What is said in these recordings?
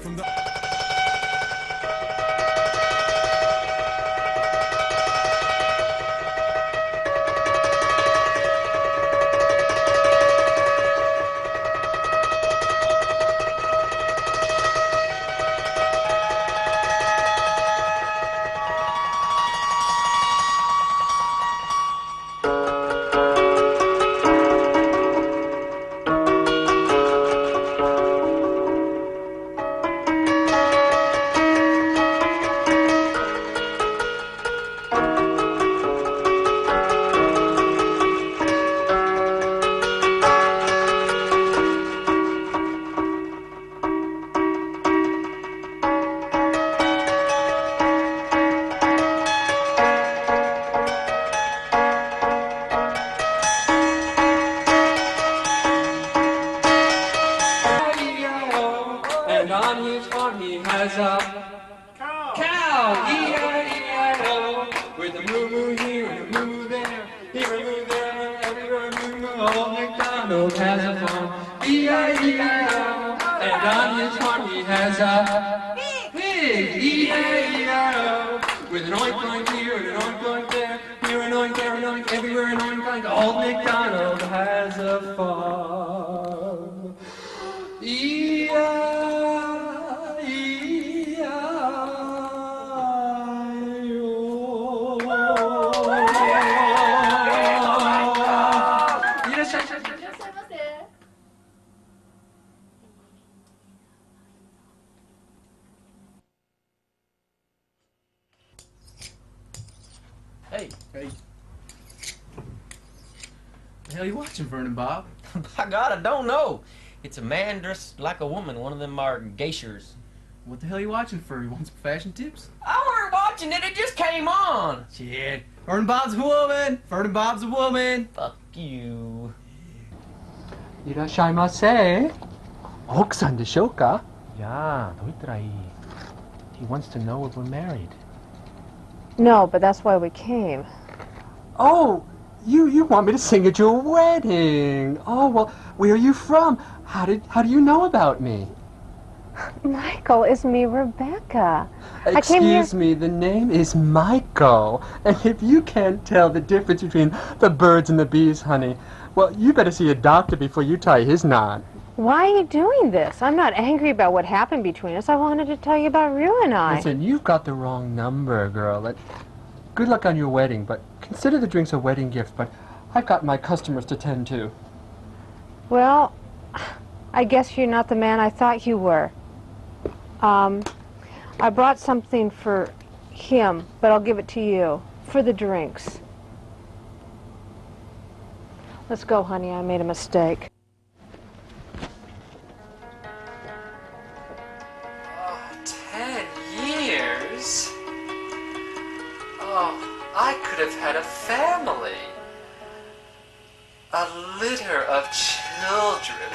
from the... And on his horn he has a cow, E-I-E-I-O, with a moo-moo here and a moo-moo there, here a moo there, everywhere a moo-moo. Old MacDonald has a farm, E-I-E-I-O, and on his horn he has a pig, E-I-E-I-O, with an oink oink here and an oink oink there, here an oink, there an oink, everywhere an oink oink. Old MacDonald has a farm. Hey. Hey. The hell you watching, Vernon Bob? By God, I don't know. It's a man dressed like a woman. One of them are geishas. What the hell you watching for? You want some fashion tips? I weren't watching it. It just came on. Shit. Vernon Bob's a woman. Vernon Bob's a woman. Fuck you. いらっしゃいませ。奥さんでしょうか? Yeah, どう言ったらいい? He wants to know if we're married. No, but that's why we came. Oh, you want me to sing at your wedding? Oh, well, where are you from? How do you know about me? Michael, it's me, Rebecca. Excuse me, the name is Michael. And if you can't tell the difference between the birds and the bees, honey, well, you better see a doctor before you tie his knot. Why are you doing this? I'm not angry about what happened between us. I wanted to tell you about Rue and I. Listen, you've got the wrong number, girl. Good luck on your wedding, but consider the drinks a wedding gift, but I've got my customers to tend to. Well, I guess you're not the man I thought you were. I brought something for him, but I'll give it to you for the drinks. Let's go, honey. I made a mistake. Oh, 10 years? Oh, I could have had a family. A litter of children.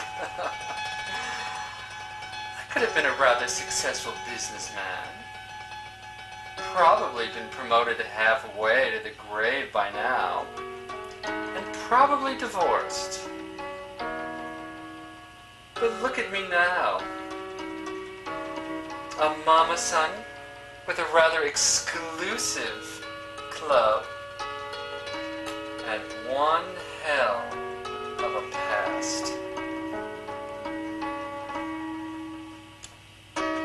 I could have been a rather successful businessman. Probably been promoted halfway to the grave by now. And probably divorced. But look at me now. A mama son with a rather exclusive club. And one hell of a past.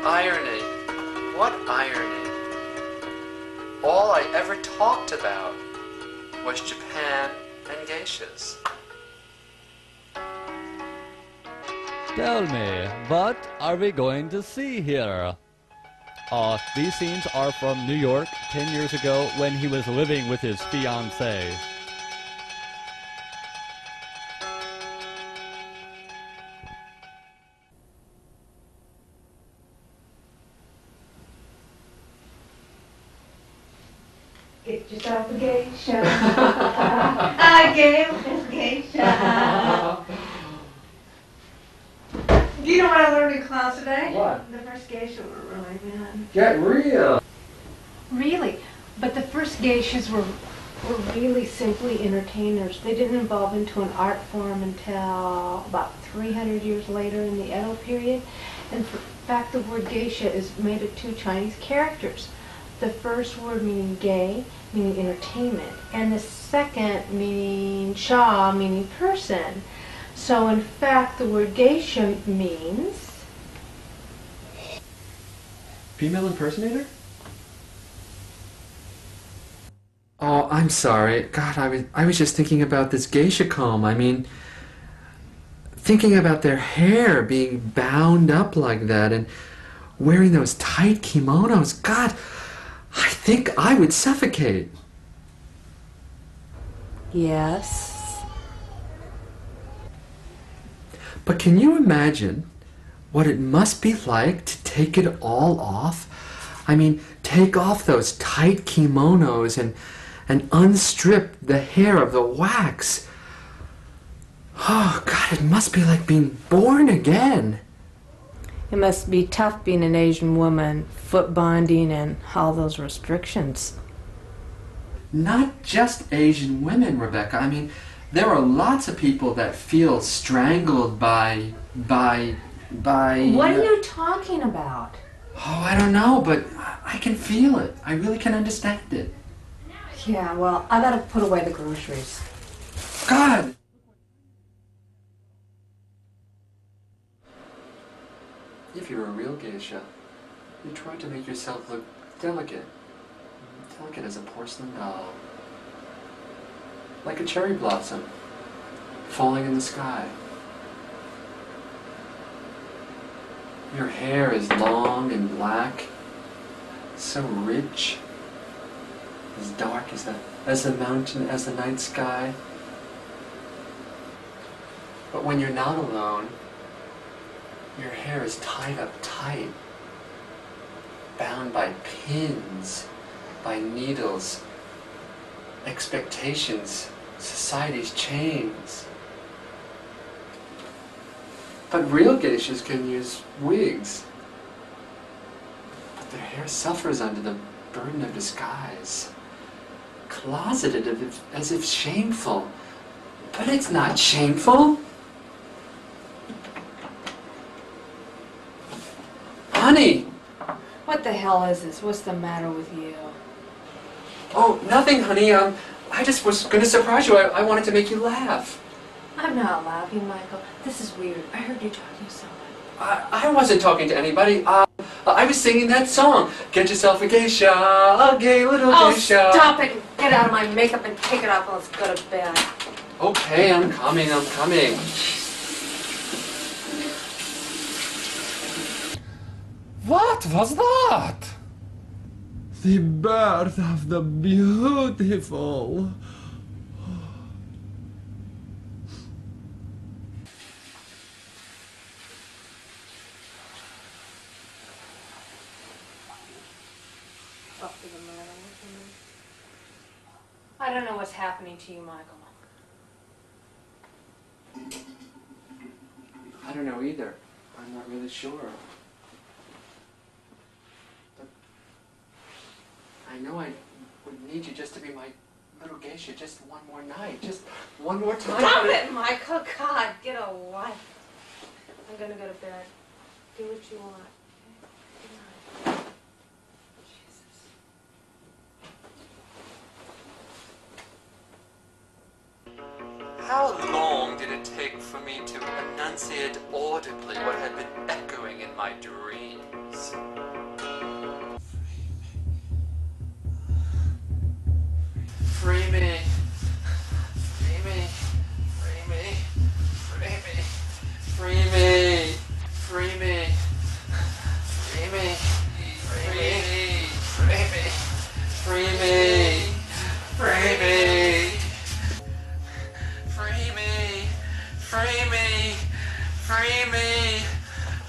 Irony. What irony? All I ever talked about was Japan and geishas. Tell me, what are we going to see here? These scenes are from New York 10 years ago when he was living with his fiancée. Get yourself a geisha. I gave him geisha. Do you know what I learned in class today? What? The first geisha were really bad. Get real. Really? But the first geishas were really simply entertainers. They didn't evolve into an art form until about 300 years later in the Edo period. And fact, the word geisha is made of two Chinese characters. The first word meaning gay, meaning entertainment, and the second meaning sha, meaning person. So in fact, the word geisha means... Female impersonator? Oh, I'm sorry. God, I was just thinking about this geisha comb. I mean, thinking about their hair being bound up like that and wearing those tight kimonos. God, I think I would suffocate. Yes. But can you imagine what it must be like to take it all off? I mean, take off those tight kimonos and unstrip the hair of the wax. Oh, God, it must be like being born again. It must be tough being an Asian woman, foot bonding and all those restrictions. Not just Asian women, Rebecca. I mean, there are lots of people that feel strangled by... What are you talking about? Oh, I don't know, but I can feel it. I really can understand it. Yeah, well, I gotta put away the groceries. God! If you're a real geisha, you try to make yourself look delicate. Delicate as a porcelain doll. Like a cherry blossom falling in the sky. Your hair is long and black, so rich, as dark as the mountain, as the night sky. But when you're not alone, your hair is tied up tight, bound by pins, by needles, expectations, society's chains. But real geishas can use wigs. But their hair suffers under the burden of disguise. Closeted as if shameful. But it's not shameful. Honey! What the hell is this? What's the matter with you? Oh, nothing, honey. I just was going to surprise you. I wanted to make you laugh. I'm not laughing, Michael. This is weird. I heard you talking to someone. I wasn't talking to anybody. I was singing that song. Get yourself a geisha, a gay little geisha. Oh, stop it! Get out of my makeup and take it off and let's go to bed. Okay, I'm coming. What was that? The birth of the beautiful. I don't know what's happening to you, Michael. I don't know either. I'm not really sure. But I know I would need you just to be my little geisha just one more night. Just one more time. Stop it, Michael! God, get a life. I'm gonna go to bed. Do what you want. Good night. Jesus. How long did it take for me to enunciate audibly what had been echoing in my dreams? Free me. Free me. Free me. Free me. Free me. Free me. Free me. Free me. Free me. Free me. Free me. Free me. Free me.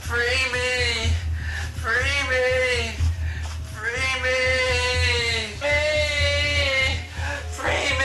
Free me. Free me. Free me. Free me. Free me.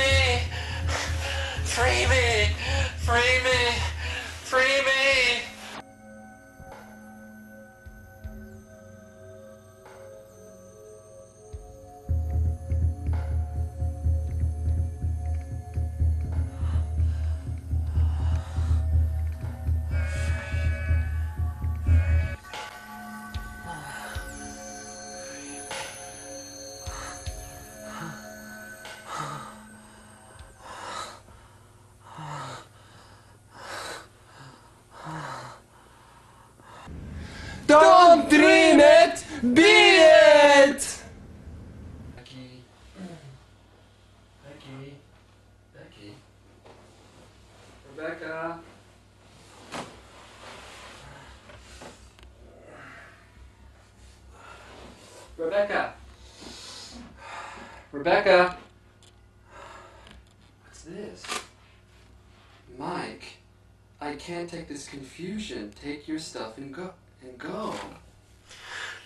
Beat it! Becky. Becky. Becky. Rebecca. Rebecca. Rebecca. What's this? Mike, I can't take this confusion. Take your stuff and go.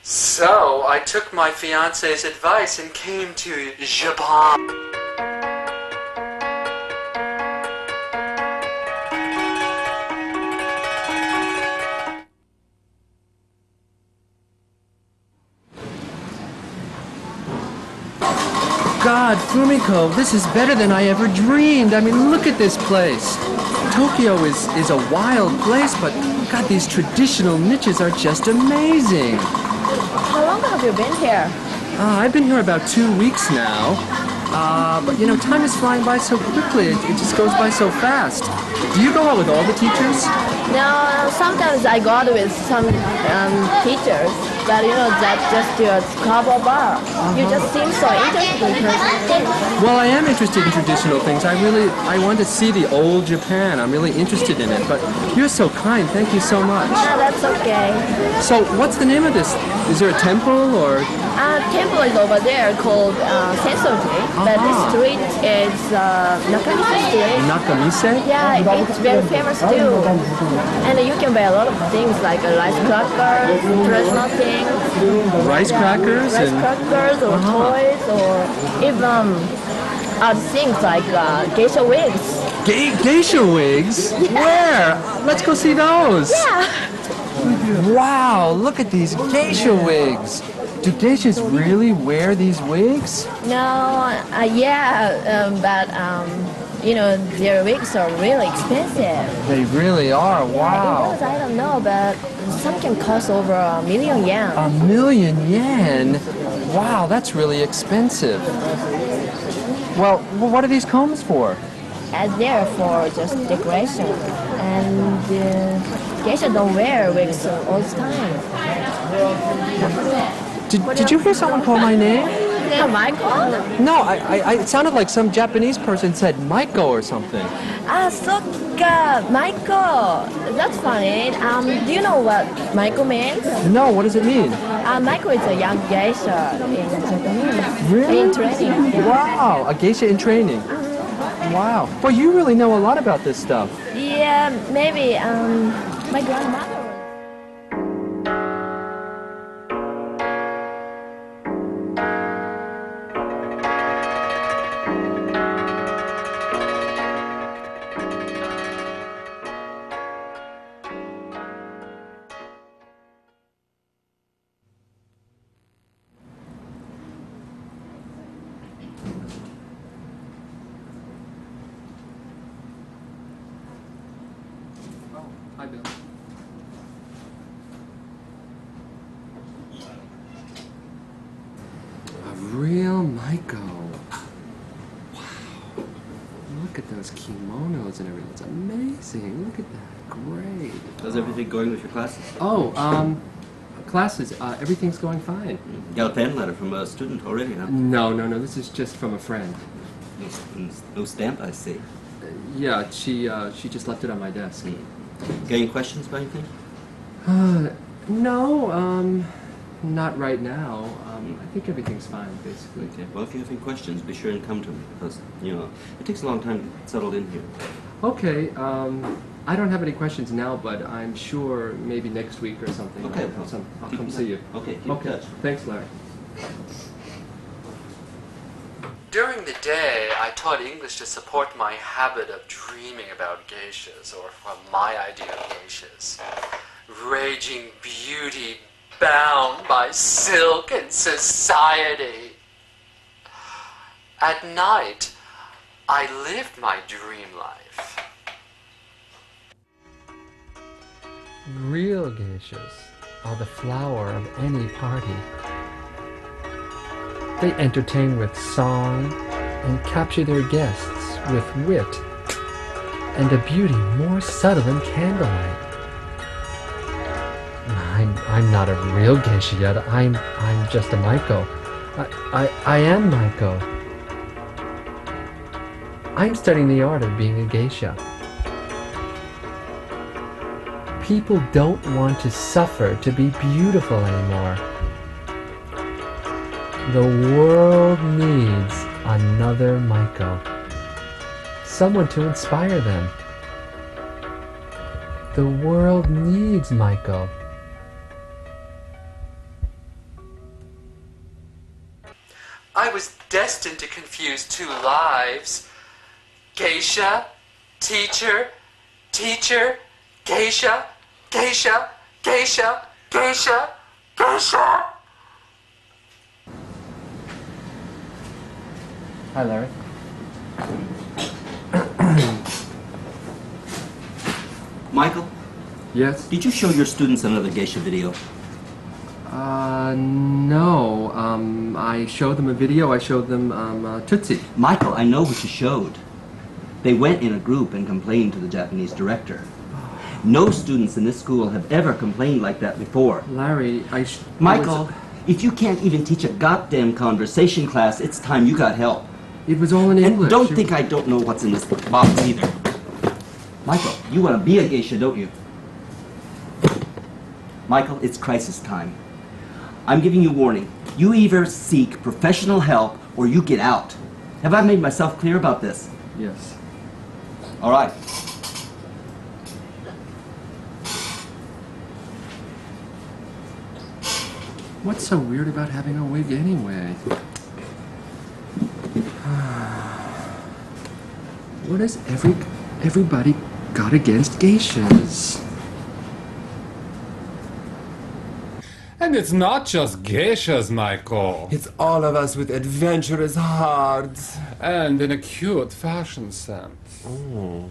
So, I took my fiance's advice and came to Japan. God, Fumiko, this is better than I ever dreamed. I mean, look at this place. Tokyo is a wild place, but God, these traditional niches are just amazing. How long have you been here? I've been here about 2 weeks now. But you know, time is flying by so quickly. It just goes by so fast. Do you go out with all the teachers? No, sometimes I go out with some teachers, but you know, that's just your club or bar. You just seem so interested in person. Well, I am interested in traditional things. I want to see the old Japan. I'm really interested in it. But you're so kind. Thank you so much. Yeah, that's okay. So, what's the name of this? Is there a temple or? Temple is over there called Sensoji, but the street is Nakamise Street. Nakamise? Yeah, it's very famous too. And you can buy a lot of things like rice crackers, traditional things. Rice crackers? Rice crackers or toys or even other things like geisha wigs. Geisha wigs? Where? Let's go see those. Yeah. Wow, look at these geisha wigs. Do geishas really wear these wigs? No, but you know, their wigs are really expensive. They really are, wow. Yeah, I don't know, but some can cost over yen. yen? Wow, that's really expensive. Well, what are these combs for? They're for just decoration. And geisha don't wear wigs all the time. Did you hear someone call my name? Yeah, Maiko? No, it sounded like some Japanese person said Maiko or something. Sokka, Maiko. That's funny. Do you know what Maiko means? No, what does it mean? Maiko is a young geisha in Japanese. Really? In training. Yeah. Wow, a geisha in training. Wow. Well, you really know a lot about this stuff. Yeah, maybe my grandmother. Hi, Bill. A real Maiko. Wow. Look at those kimonos and everything. It's amazing. Look at that. Great. How's everything going with your classes? Oh, classes. Everything's going fine. Got a pen letter from a student already, huh? No. This is just from a friend. No stamp, I see. Yeah, she just left it on my desk. Got any questions about anything? No, not right now. I think everything's fine, basically. Okay. Well, if you have any questions, be sure and come to me, because, you know, it takes a long time to get settled in here. Okay, I don't have any questions now, but I'm sure maybe next week or something. Okay. I'll come see you. Okay, keep in touch. Thanks, Larry. During the day, I taught English to support my habit of dreaming about geishas, or my idea of geishas. Raging beauty bound by silk and society. At night, I lived my dream life. Real geishas are the flower of any party. They entertain with song and capture their guests with wit and a beauty more subtle than candlelight. My I'm not a real geisha yet. I'm just a Maiko. I am Maiko. I'm studying the art of being a geisha. People don't want to suffer to be beautiful anymore. The world needs another Maiko. Someone to inspire them. The world needs Maiko. I was destined to confuse two lives. Geisha, teacher, teacher, geisha, geisha, geisha, geisha, geisha. Hi, Larry. Michael, Yes? did you show your students another geisha video? No. I showed them a video. I showed them, Tootsie. Michael, I know what you showed. They went in a group and complained to the Japanese director. No students in this school have ever complained like that before. Larry, Michael, if you can't even teach a goddamn conversation class, it's time you got help. It was all in And English. don't think I don't know what's in this box either. Michael, you want to be a geisha, don't you? Michael, it's crisis time. I'm giving you warning. You either seek professional help or you get out. Have I made myself clear about this? Yes. All right. What's so weird about having a wig anyway? What has everybody got against geishas? And it's not just geishas, Michael. It's all of us with adventurous hearts. And in a cute fashion sense. Oh.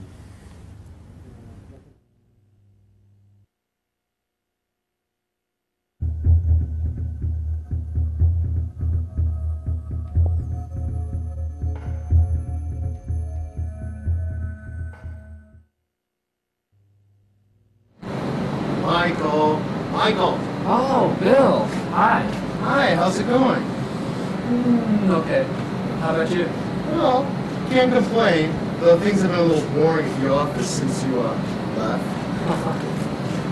Michael. Oh, Bill. Hi. Hi, how's it going? Okay. How about you? Well, can't complain, though things have been a little boring at your office since you left.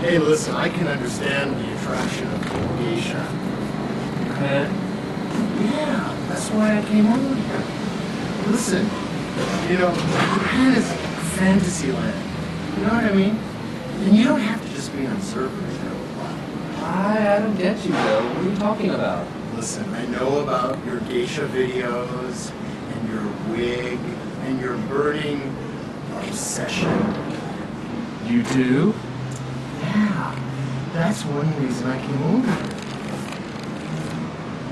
Hey, listen, I can understand the attraction of geisha. Yeah, that's why I came over here. Listen, you know, Japan is fantasy land. You know what I mean? And you don't have to just be on servers. I don't get you, Bill. What are you talking about? Listen, I know about your geisha videos, and your wig, and your burning obsession. You do? Yeah, that's one reason I came over here.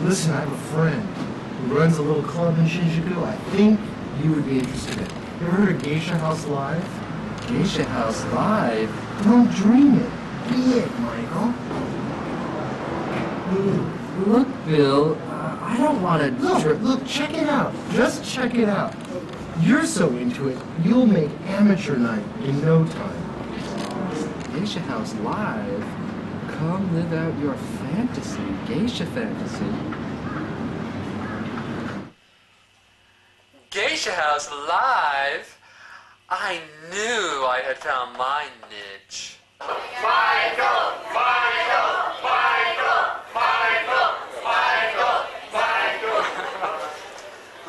Listen, I have a friend who runs a little club in Shinjuku I think you would be interested in. You ever heard of Geisha House Live? Geisha House Live? Don't dream it. Be it, Michael. Look, Bill, I don't want to... Look, check it out. Just check it out. You're so into it, you'll make amateur night in no time. Geisha House Live? Come live out your fantasy, geisha fantasy. Geisha House Live? I knew I had found my niche. Michael! Michael! Michael! Michael! Michael! Michael!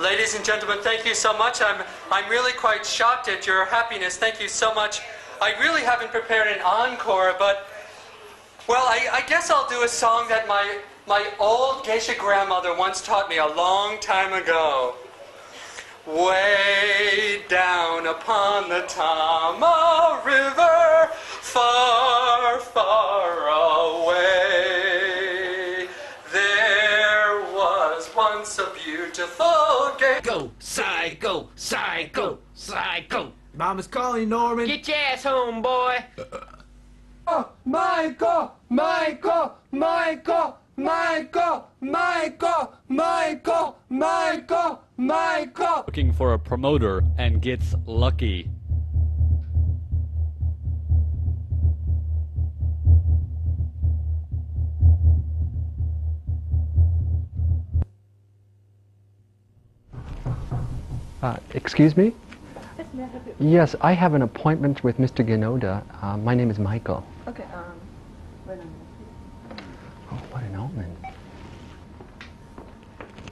Ladies and gentlemen, thank you so much. I'm really quite shocked at your happiness. Thank you so much. I really haven't prepared an encore, but, well, I guess I'll do a song that my old geisha grandmother once taught me a long time ago. Way down upon the Tama River, far, far away, there was once a beautiful geisha. Go, psycho, psycho, psycho. Mama's calling, Norman. Get your ass home, boy. Michael! Michael! Michael! Michael! Michael! Michael! Michael! Michael! Looking for a promoter and gets lucky. Excuse me? Yes, I have an appointment with Mr. Genoda. My name is Michael. Okay, wait a minute. Oh, what an omen.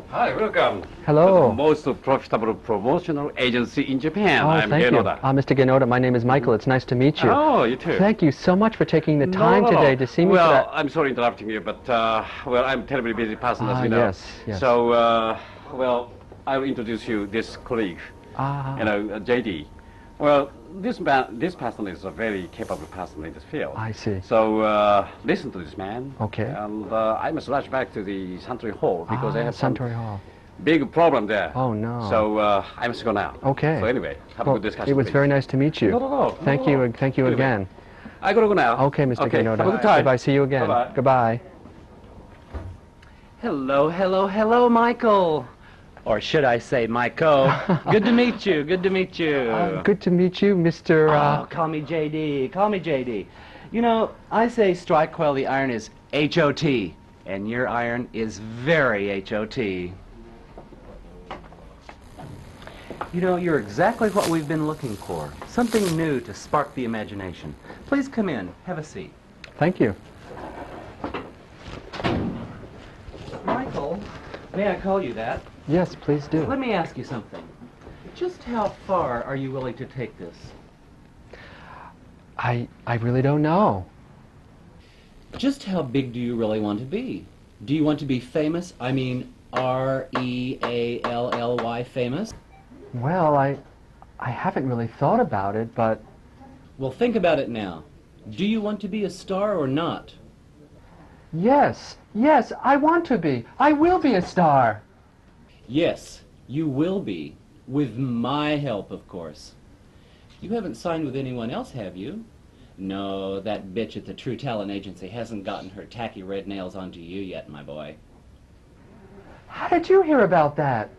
Hi, welcome. Hello. To the most profitable promotional agency in Japan. Oh, I'm thank Genoda. you. Mr. Genoda, my name is Michael. It's nice to meet you. Oh, you too. Thank you so much for taking the time today to see me. Well, I'm sorry interrupting you, but, well, I'm a terribly busy person, as you know. Yes, yes. So, well, I'll introduce you this colleague, you know, JD. Well, this person is a very capable person in this field. I see. So, listen to this man. Okay. And I must rush back to the Suntory Hall because I have Suntory Hall. Big problem there. Oh, no. So, I must go now. Okay. So anyway, have a good discussion, It was please. very nice to meet you. Not at all. Thank you, thank you Anyway, again. I gotta go now. Okay, Mr. Genoda. Have a good time. Goodbye. See you again. Bye-bye. Goodbye. Hello, hello, hello, Michael. Or should I say, Maiko. Good to meet you, good to meet you. Good to meet you, Mr. Oh, call me JD, call me JD. You know, I say strike while the iron is H-O-T, and your iron is very H-O-T. You know, you're exactly what we've been looking for. Something new to spark the imagination. Please come in, have a seat. Thank you. Michael, may I call you that? Yes, please do. Let me ask you something. Just how far are you willing to take this? I really don't know. Just how big do you really want to be? Do you want to be famous? I mean, R-E-A-L-L-Y famous? Well, I haven't really thought about it, but... Well, think about it now. Do you want to be a star or not? Yes, yes, I want to be. I will be a star. Yes, you will be. With my help, of course. You haven't signed with anyone else, have you? No, that bitch at the True Talent Agency hasn't gotten her tacky red nails onto you yet, my boy. How did you hear about that?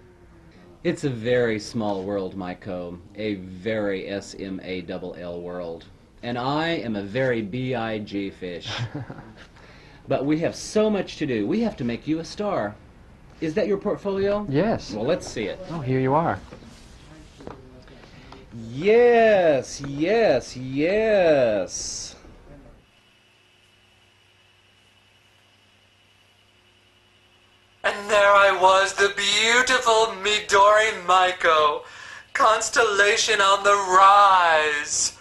It's a very small world, Maiko. A very S-M-A-double-L world. And I am a very B-I-G fish. But we have so much to do. We have to make you a star. Is that your portfolio? Yes. Well, let's see it. Oh, here you are. Yes, yes, yes. And there I was, the beautiful Midori Maiko, constellation on the rise.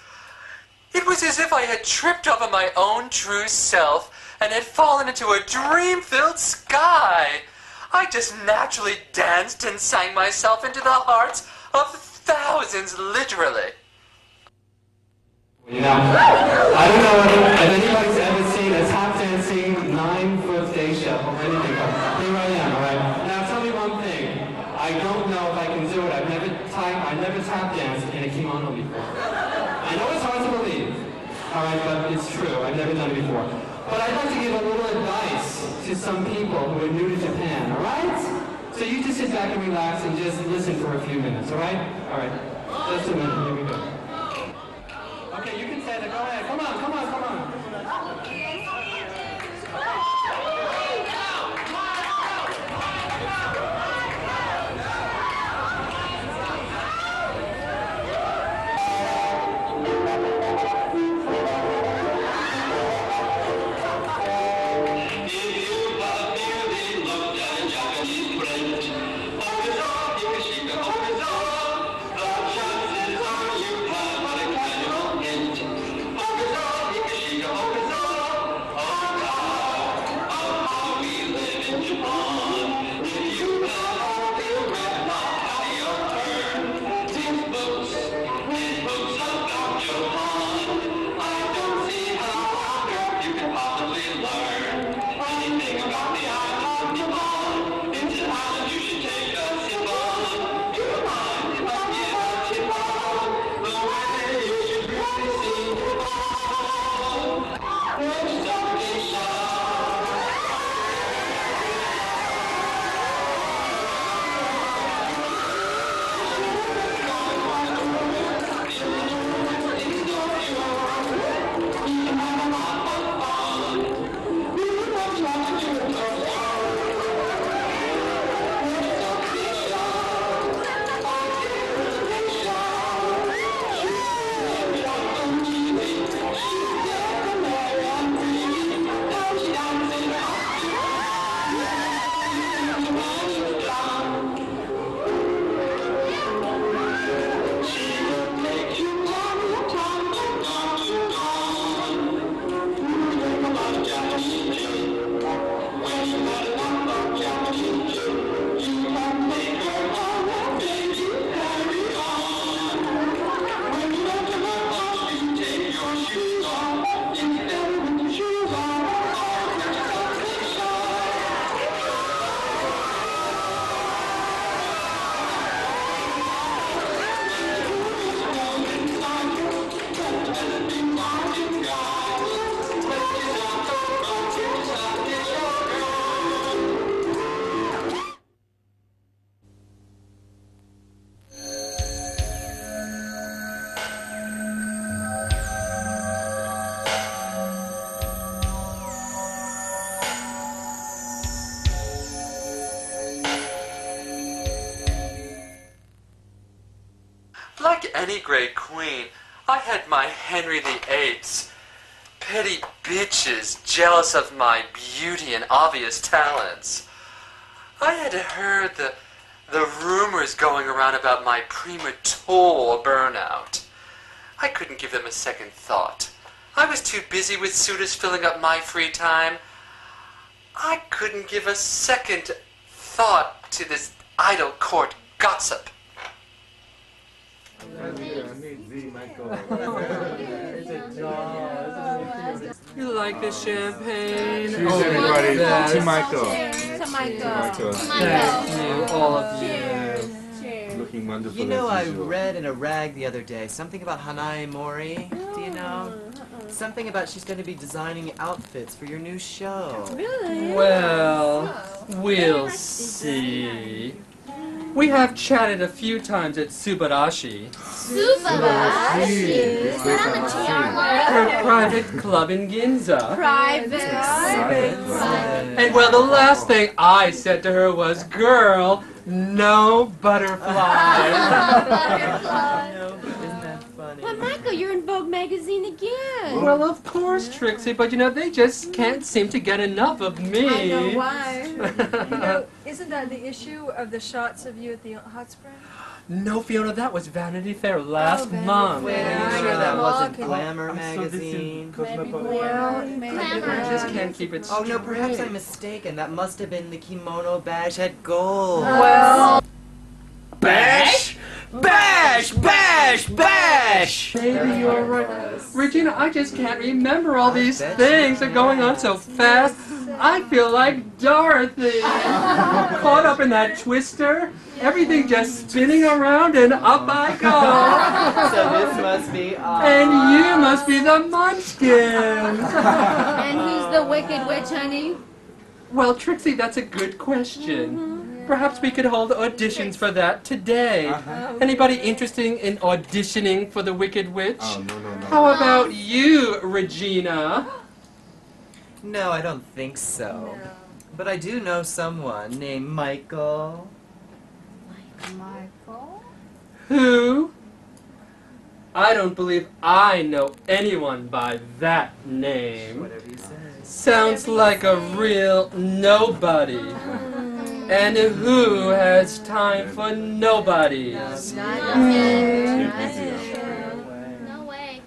It was as if I had tripped over my own true self and had fallen into a dream-filled sky. I just naturally danced and sang myself into the hearts of thousands, literally. You know, I don't know if anybody's ever seen a tap dancing 9-foot geisha or anything, but here I am, alright? Now tell me one thing. I don't know if I can do it. I never tap danced in a kimono before. I know it's hard to believe, alright, but it's true. I've never done it before. But I'd like to give a little advice to some people who are new to Japan, alright? So you just sit back and relax and just listen for a few minutes, alright? Alright, just a minute, here we go. Okay, you can say that, go ahead, come on, come on, come on. like any great queen, I had my Henry VIII's. Petty bitches jealous of my beauty and obvious talents. I had heard the rumors going around about my premature burnout. I couldn't give them a second thought. I was too busy with suitors filling up my free time. I couldn't give a second thought to this idle court gossip. You like the champagne? Cheers, everybody. Yes. To Michael. To Michael. Thank you, all of you. Looking wonderful. You know, I as usual. read in a rag the other day something about Hanae Mori. Do you know? Something about she's going to be designing outfits for your new show. Really? Well, we'll see. We have chatted a few times at Subarashi, her private club in Ginza. Private. And well, the last thing I said to her was, "Girl, no butterflies." But Michael, you're in Vogue magazine again. Well, of course, Trixie, but you know, they just can't seem to get enough of me. I know why. You know, isn't that the issue of the shots of you at the hot spring? No, Fiona, that was Vanity Fair last month. Are you sure that wasn't Glamour So magazine? I just can't keep it straight. Oh no, perhaps I'm mistaken. That must have been the kimono badge had gold. Well, bash, bash, bash, bash. Maybe you're right. Regina, I just can't remember all these things. They're going on so fast. I feel like Dorothy. Caught up in that twister. Everything just spinning around and up I go. So this must be And you must be the Munchkins. And who's the Wicked Witch, honey? Well, Trixie, that's a good question. Perhaps we could hold auditions for that today. Anybody interested in auditioning for the Wicked Witch? Oh, no. How about you, Regina? No, I don't think so. But I do know someone named Michael. Michael? Who? I don't believe I know anyone by that name. Whatever you say. Sounds like a real nobody. And who has time for nobodies? No way.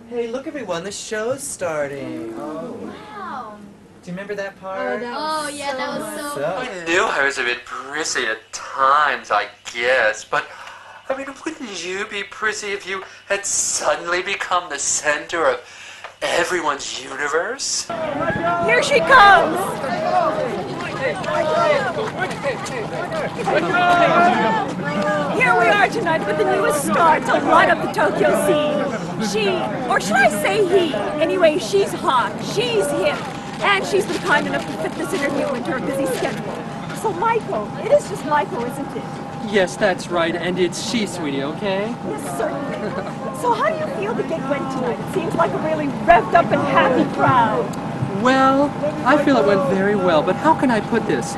Hey, look everyone, the show's starting. Wow. Do you remember that part? Oh, yeah, that was so I knew I was a bit prissy at times, I guess, but I mean, wouldn't you be prissy if you had suddenly become the center of everyone's universe? Here she comes! Here we are tonight with the newest star to light up the Tokyo scene. She, or should I say he? Anyway, she's hot, she's hip, and she's been kind enough to fit this interview into her busy schedule. So Michael, it is just Michael, isn't it? Yes, that's right, and it's she, sweetie, okay? Yes, certainly. So how do you feel the gig went tonight? It seems like a really revved up and happy crowd. Well, I feel it went very well, but how can I put this?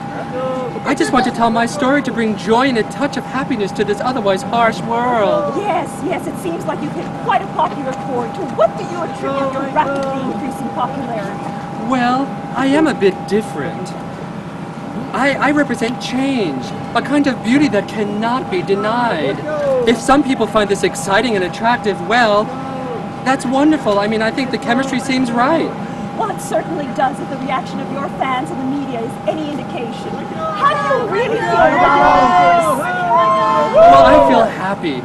I just want to tell my story to bring joy and a touch of happiness to this otherwise harsh world. Yes, it seems like you've hit quite a popular chord. To what do you attribute your rapidly increasing popularity? Well, I am a bit different. I represent change, a kind of beauty that cannot be denied. If some people find this exciting and attractive, well, that's wonderful. I mean, I think the chemistry seems right. Well, it certainly does if the reaction of your fans and the media is any indication. How do you really feel about all of this? Well, I feel happy.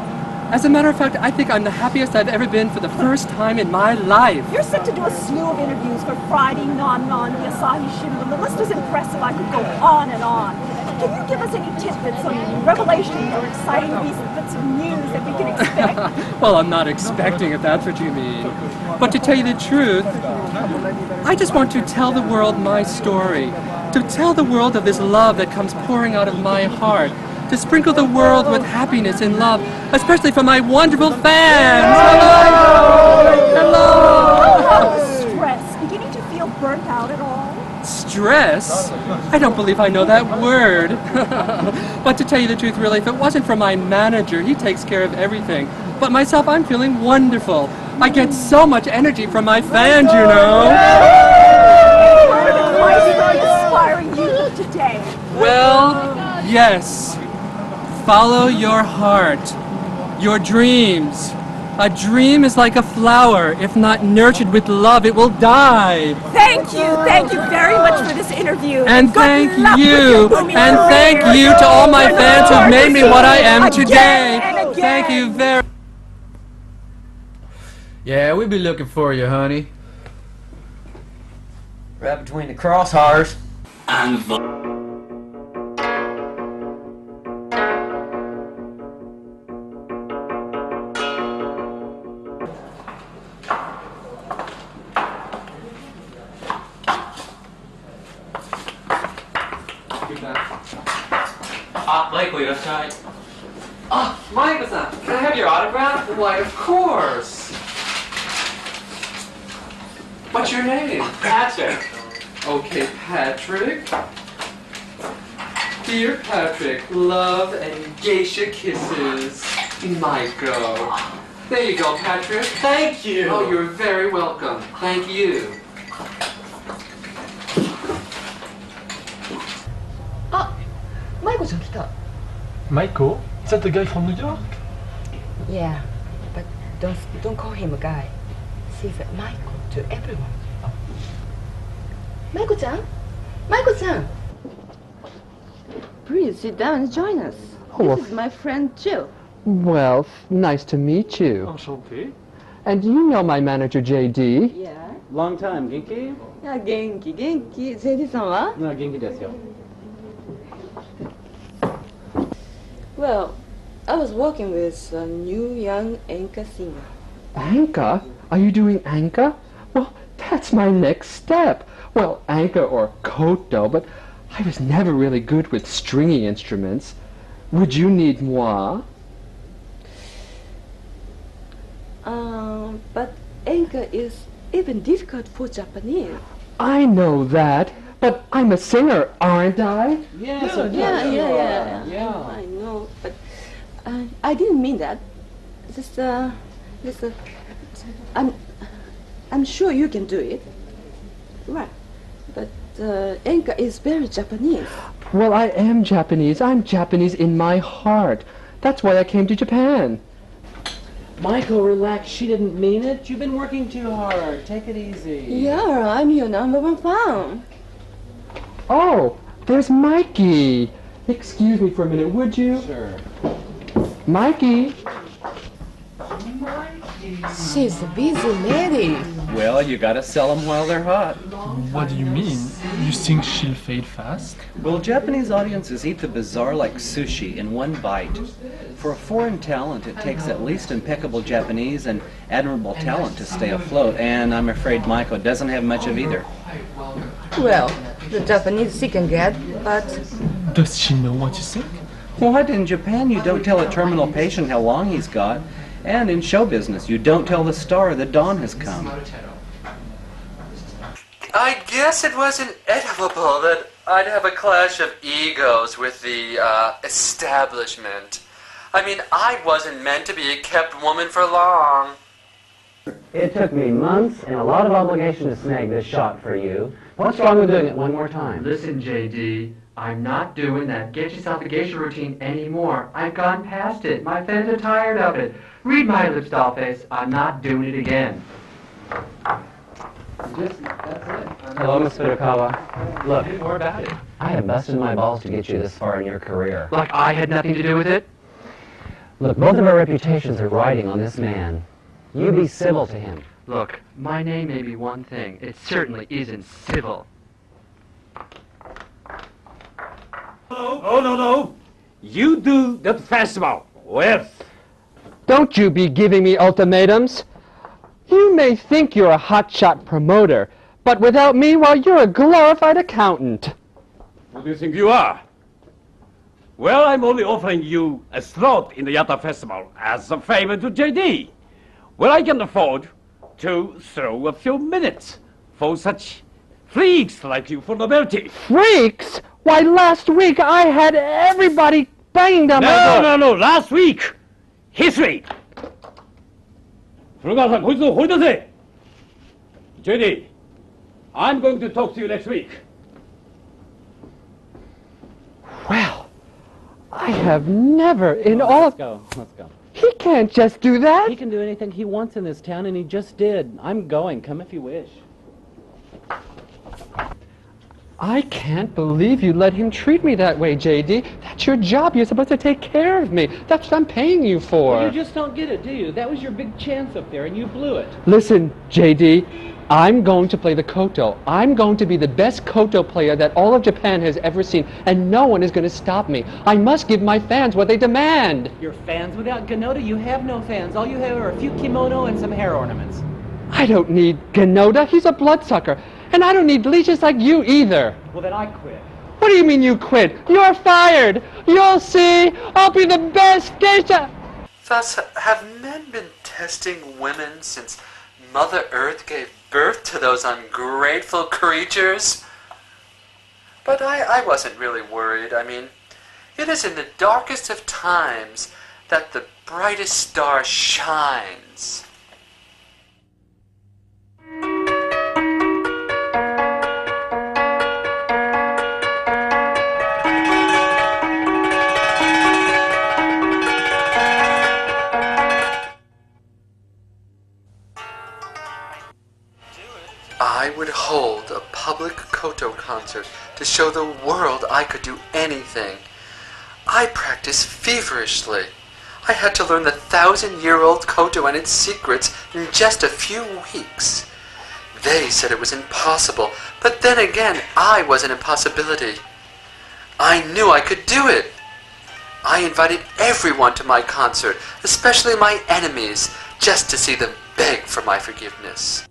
As a matter of fact, I think I'm the happiest I've ever been for the first time in my life. You're set to do a slew of interviews for Friday, Non, the Asahi Shimbun. The list is impressive. I could go on and on. Can you give us any tidbits on revelations or exciting bits of news that we can expect? Well, I'm not expecting it, that's what you mean. But to tell you the truth, I just want to tell the world my story. To tell the world of this love that comes pouring out of my heart. To sprinkle the world with happiness and love, especially for my wonderful fans. Hello! How about stress? Beginning to feel burnt out at all? dress? I don't believe I know that word. But to tell you the truth, really, if it wasn't for my manager, he takes care of everything. But myself, I'm feeling wonderful. I get so much energy from my fans, you know. Why is it inspiring you today? Well, yes. Follow your heart, your dreams. A dream is like a flower. If not nurtured with love, it will die. Thank you very much for this interview. And thank you, and thank you to all my fans who've made me what I am today. Thank you very. Yeah, we be looking for you, honey. Right between the crosshairs. And Maiko, irasshai. Maiko-san, can I have your autograph? Why, of course. What's your name? Patrick. Okay, Patrick. Dear Patrick, love and geisha kisses. Maiko. There you go, Patrick. Thank you. Oh, you're very welcome. Thank you. Maiko-san 来た. Maiko? Is that the guy from New York? Yeah, but don't call him a guy. Say that Maiko to everyone. Maiko-chan? Maiko-chan! Please sit down and join us. Oh, This is my friend Jill. Well, nice to meet you. Enchanté. And you know my manager, JD? Yeah. Long time, Genki? Yeah, genki. JD-san wa? No, Genki desu yo. Well, I was working with a new young Enka singer. Anka? Are you doing Anka? Well, that's my next step. Well, Anka or koto, but I was never really good with stringy instruments. Would you need moi? But Enka is even difficult for Japanese. I know that, but I'm a singer, aren't I? Yes, Yeah. I know, but I didn't mean that. I'm sure you can do it. Right. But Enka is very Japanese. Well, I am Japanese. I'm Japanese in my heart. That's why I came to Japan. Maiko, relax. She didn't mean it. You've been working too hard. Take it easy. Yeah, I'm your #1 fan. Oh, there's Mikey. Excuse me for a minute, would you? Sure. Mikey. She's a busy lady. Well, you gotta sell them while they're hot. What do you mean? You think she'll fade fast? Well, Japanese audiences eat the bizarre like sushi in one bite. For a foreign talent, it takes at least impeccable Japanese and admirable talent to stay afloat, and I'm afraid Maiko doesn't have much of either. Well, the Japanese she can get, but... Does she know what you think? What? In Japan, you don't tell a terminal patient how long he's got. And in show business, you don't tell the star the dawn has come. I guess it was inevitable that I'd have a clash of egos with the establishment. I mean, I wasn't meant to be a kept woman for long. It took me months and a lot of obligation to snag this shot for you. What's wrong with doing it one more time? Listen, JD, I'm not doing that get yourself a geisha routine anymore. I've gone past it. My fans are tired of it. Read my lips, dollface. I'm not doing it again. Hello, Miss Furukawa. Look, More about it. I have busted my balls to get you this far in your career. Like I had nothing to do with it? Look, both of our reputations are riding on this man. You be civil to him. Look, my name may be one thing. It certainly isn't civil. Oh, no. You do the festival. Well. Don't you be giving me ultimatums. You may think you're a hotshot promoter, but without me, well, you're a glorified accountant. Who do you think you are? Well, I'm only offering you a slot in the Yatta Festival as a favor to JD. Well, I can afford to throw a few minutes for such freaks like you for novelty. Freaks? Why, last week I had everybody banging down my door. No, last week. History. 들어가서 거기서 홀드세. JD, I'm going to talk to you next week. Well, I have never in all... Let's go. He can't just do that. He can do anything he wants in this town, and he just did. I'm going. Come if you wish. I can't believe you let him treat me that way, J.D. That's your job. You're supposed to take care of me. That's what I'm paying you for. Well, you just don't get it, do you? That was your big chance up there, and you blew it. Listen, J.D., I'm going to play the koto. I'm going to be the best koto player that all of Japan has ever seen, and no one is going to stop me. I must give my fans what they demand. Your fans? Without Ganoda, you have no fans. All you have are a few kimono and some hair ornaments. I don't need Ganoda. He's a bloodsucker. And I don't need leeches like you either. Well, then I quit. What do you mean you quit? You're fired. You'll see. I'll be the best geisha. Thus, have men been testing women since Mother Earth gave birth to those ungrateful creatures? But I wasn't really worried. I mean, it is in the darkest of times that the brightest star shines. I would hold a public koto concert to show the world I could do anything. I practiced feverishly. I had to learn the 1,000-year-old koto and its secrets in just a few weeks. They said it was impossible, but then again, I was an impossibility. I knew I could do it. I invited everyone to my concert, especially my enemies, just to see them beg for my forgiveness.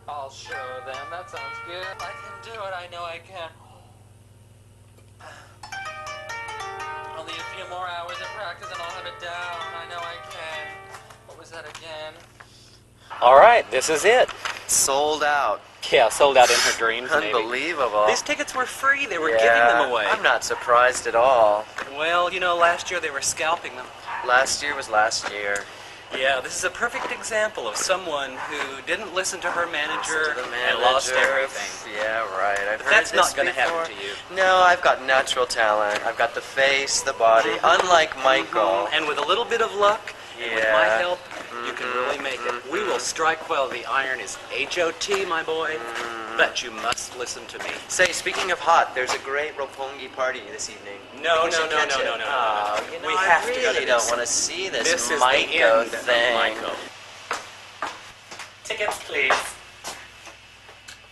I'll show them. That sounds good. I can do it. I know I can. Only a few more hours of practice and I'll have it down. I know I can. What was that again? All right, this is it. Sold out. Yeah, sold out in her dreams, maybe. Unbelievable. These tickets were free. They were giving them away. I'm not surprised at all. Well, you know, last year they were scalping them. Last year was last year. Yeah, this is a perfect example of someone who didn't listen to her manager, and lost everything. Yeah, right. I've But heard that's this not going to before. happen to you. No, I've got natural talent. I've got the face, the body, unlike Michael. And with a little bit of luck, and with my Yeah. help, you can really make it. We will strike while the iron is HOT, my boy. But you must listen to me. Say, speaking of hot, there's a great Roppongi party this evening. No. You should catch it. Oh, you know, We I have to go really to don't this. want to see this This is Maiko the end thing. of Maiko. Tickets, please.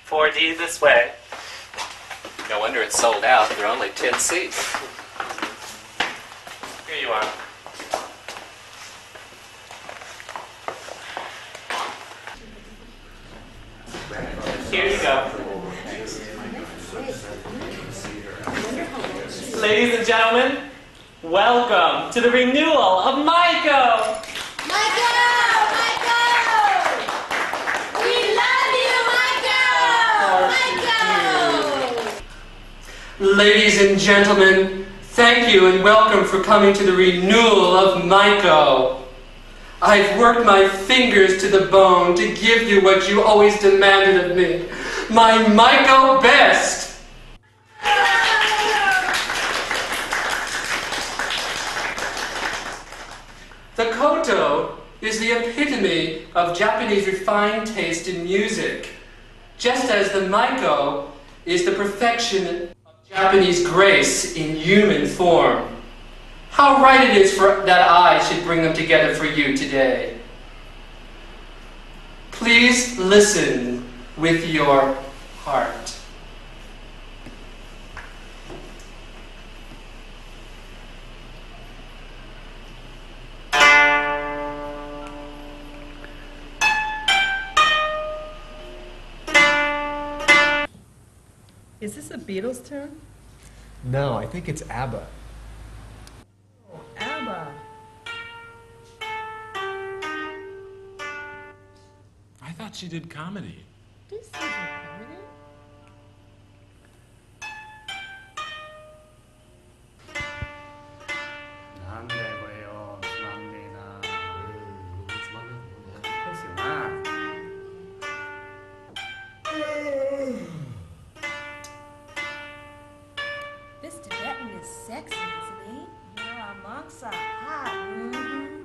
4D this way. No wonder it's sold out. There are only 10 seats. Here you are. Here you go. Ladies and gentlemen, welcome to the renewal of Maiko! Ladies and gentlemen, thank you and welcome for coming to the renewal of Maiko. I've worked my fingers to the bone to give you what you always demanded of me, my Maiko best. The koto is the epitome of Japanese refined taste in music, just as the Maiko is the perfection of Japanese grace in human form. How right it is that I should bring them together for you today. Please listen with your heart. Is this a Beatles tune? No, I think it's ABBA. ABBA. thought she did comedy. This isn't comedy. This Tibetan is sexy, isn't he? Yeah, monks are hot. Mm-hmm.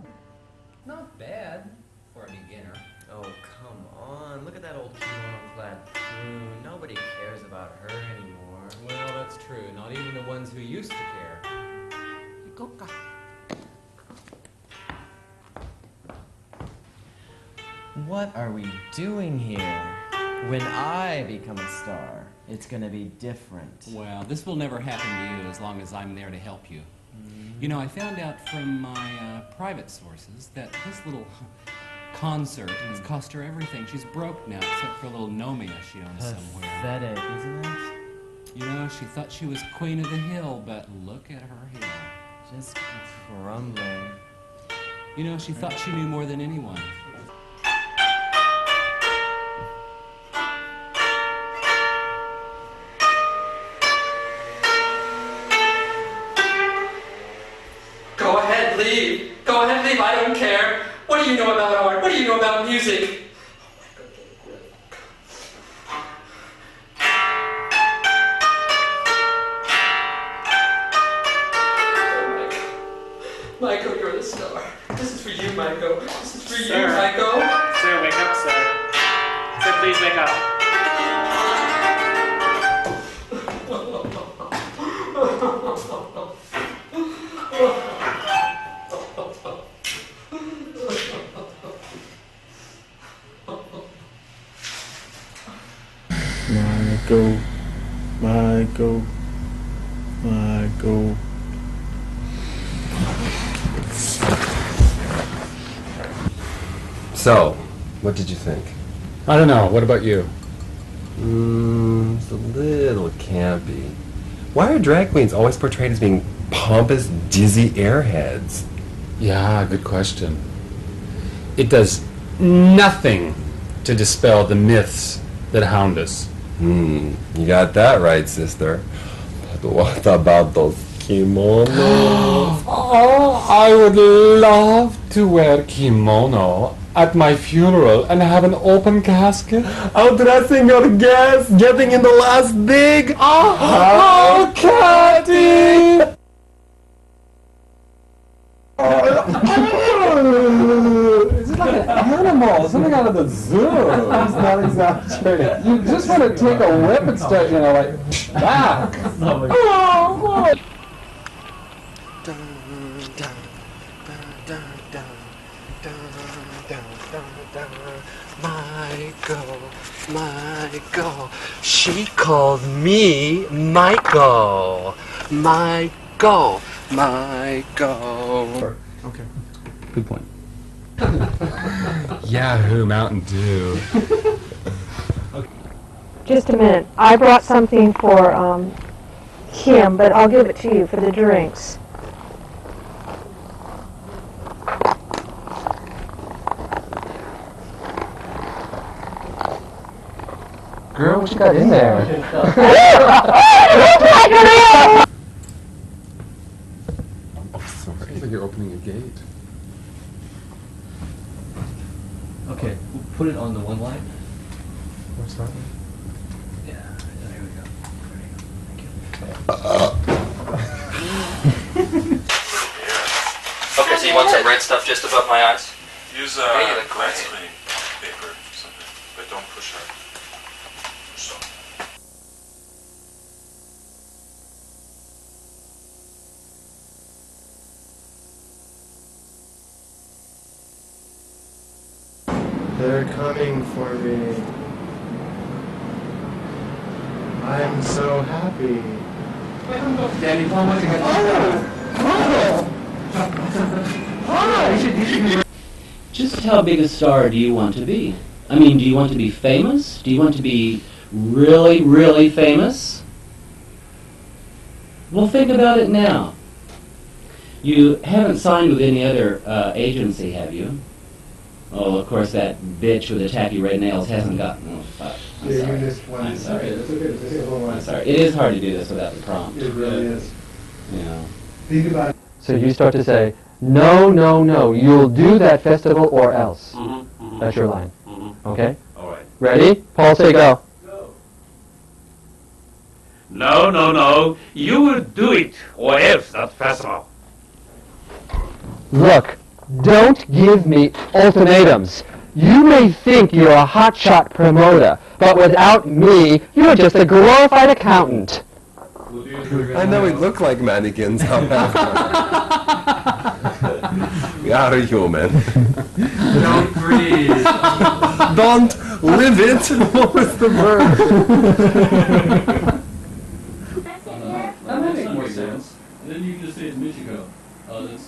Not bad for a beginner. Oh, come on. Look at that old kimono-clad crew. Nobody cares about her anymore. Well, that's true. Not even the ones who used to care. What are we doing here? When I become a star, it's gonna be different. Well, this will never happen to you as long as I'm there to help you. You know, I found out from my private sources that this little concert has cost her everything. She's broke now, except for a little Nomia she owns somewhere. Pathetic, isn't it? You know, she thought she was queen of the hill, but look at her hill. Just crumbling. You know, she thought she knew more than anyone. Go ahead, leave. Go ahead, leave. I don't care. What do you know about art? What do you know about music? Maiko, you're the star. This is for you, Maiko. This is for you, Maiko. Sir, wake up, sir. Sir, please wake up. Maiko. So, what did you think? I don't know. What about you? It's a little campy. Why are drag queens always portrayed as being pompous, dizzy airheads? Yeah, good question. It does nothing to dispel the myths that hound us. You got that right, sister. But what about those kimonos? Oh, I would love to wear kimono at my funeral and have an open casket. Outdressing your guests, getting in the last dig. Oh, Catty! It's like an animal, something out of the zoo. It's not exaggerating. You just want to take a whip and start, you know, like, back. Oh, Maiko. She called me Maiko. Maiko. Okay. Good point. Yahoo Mountain Dew. Just a minute. I brought something for Kim, but I'll give it to you for the drinks. Girl, what you got in there? Sorry. Like you're opening a gate. Okay, put it on the one line. What's that? Yeah, there we go. Okay, so you want some red stuff just above my eyes? Use glass cleaning paper or something, but don't push hard. So. They're coming for me. I'm so happy. Danny, Just how big a star do you want to be? I mean, do you want to be famous? Do you want to be really, really famous? Well, think about it now. You haven't signed with any other agency, have you? Oh, of course, that bitch with the tacky red nails hasn't gotten. Oh, fuck. I'm sorry. You missed one. I'm sorry. That's okay. That's okay. Hold on. I'm sorry. It is hard to do this without the prompt. It really is. Yeah. Think about it. So you start to say, no, no, no, you'll do that festival or else. That's your line. Okay? All right. Ready? Paul, say go. No, no, no. You will do it, or else that festival. Look, don't give me ultimatums. You may think you're a hotshot promoter, but without me, you're just a glorified accountant. I know we look like mannequins. We are human. Don't breathe. Don't live it. What was the verb? That makes more sense. And then you can just say it's Michiko. There's,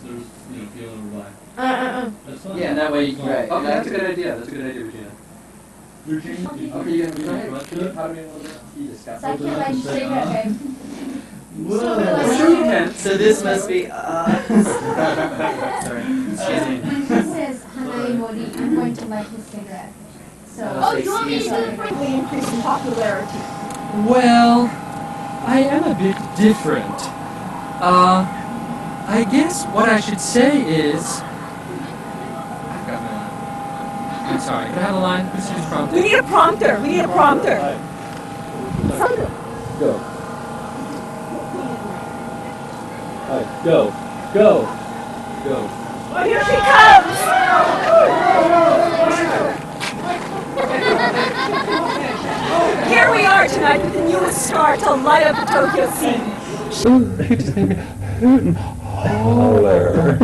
feeling over by. That's fine. Yeah, and that way you can. Right. Okay, that's a good idea. That's a good idea, Regina. Eugene? Okay, you can go ahead. How do we discuss? So I can't let you say that, babe. Sure you can. So this must be Sorry. When he says Hanai Mori, I'm going to light his cigarette. So, you want me to greatly increase in popularity? Well, I am a bit different. I guess what I should say is... I've got my line. I'm sorry, can I have a line? Who's prompter? We need a prompter. We need a prompter. Go. All right, go. Go. Go. Oh, here she comes! Here we are tonight with the newest star to light up the Tokyo scene. He just made me hoot and holler.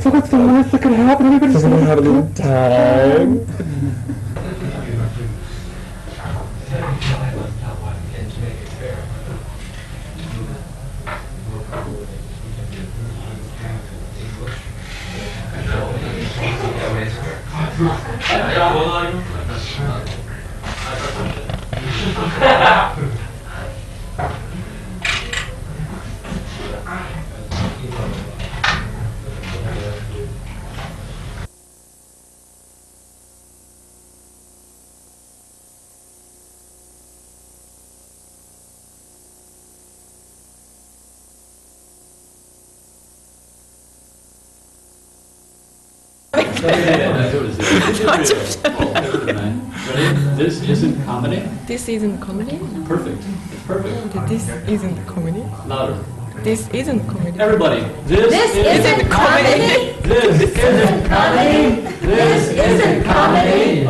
So what's the worst that could happen? Everybody's just gonna have a little time. This isn't comedy? This isn't comedy? Perfect. It's perfect. Okay, this isn't comedy. Louder. This isn't comedy. Everybody, this isn't comedy. This isn't comedy. This isn't comedy.